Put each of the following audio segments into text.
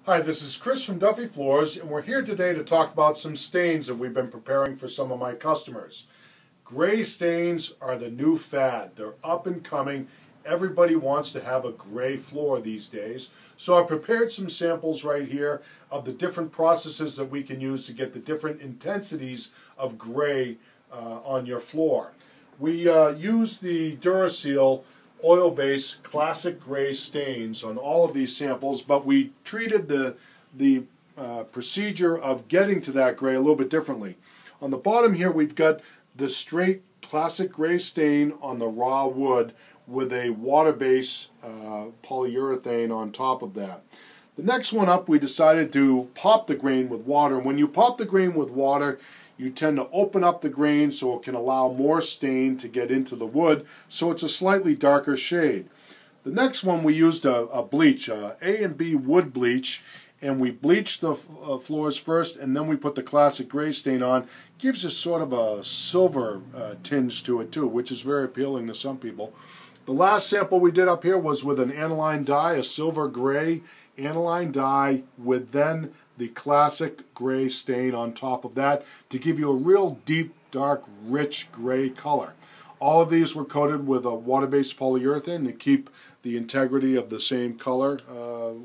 Hi, this is Chris from Duffy Floors, and we're here today to talk about some stains that we've been preparing for some of my customers. Gray stains are the new fad. They're up and coming. Everybody wants to have a gray floor these days. So I prepared some samples right here of the different processes that we can use to get the different intensities of gray on your floor. We use the Duraseal oil-based classic gray stains on all of these samples, but we treated the procedure of getting to that gray a little bit differently. On the bottom here we've got the straight classic gray stain on the raw wood with a water-based polyurethane on top of that. The next one up, we decided to pop the grain with water. When you pop the grain with water, you tend to open up the grain so it can allow more stain to get into the wood, so it's a slightly darker shade. The next one, we used a bleach, A and B wood bleach, and we bleached the floors first, and then we put the classic gray stain on. Gives us sort of a silver tinge to it too, which is very appealing to some people. The last sample we did up here was with an aniline dye, a silver gray aniline dye with then the classic gray stain on top of that to give you a real deep, dark, rich gray color. All of these were coated with a water-based polyurethane to keep the integrity of the same color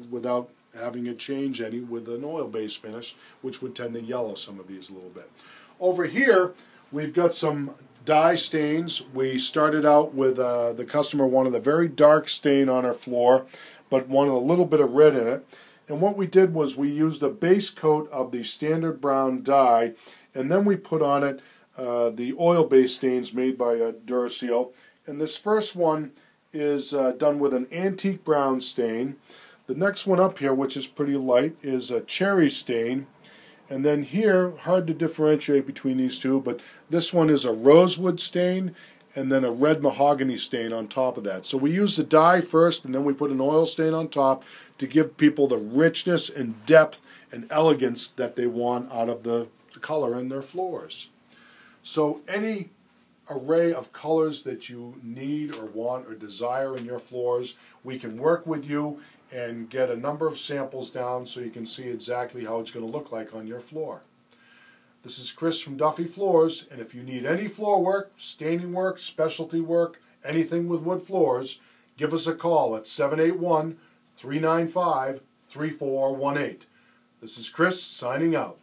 without having it change any with an oil-based finish, which would tend to yellow some of these a little bit. Over here, we've got some dye stains. We started out with the customer wanted a very dark stain on her floor, but wanted a little bit of red in it. And what we did was we used a base coat of the standard brown dye, and then we put on it the oil-based stains made by Duraseal. And this first one is done with an antique brown stain. The next one up here, which is pretty light, is a cherry stain. And then here, hard to differentiate between these two, but this one is a rosewood stain and then a red mahogany stain on top of that. So we use the dye first and then we put an oil stain on top to give people the richness and depth and elegance that they want out of the color in their floors. So any array of colors that you need or want or desire in your floors, we can work with you and get a number of samples down so you can see exactly how it's going to look like on your floor. This is Chris from Duffy Floors, and if you need any floor work, staining work, specialty work, anything with wood floors, give us a call at 781-395-3418. This is Chris signing out.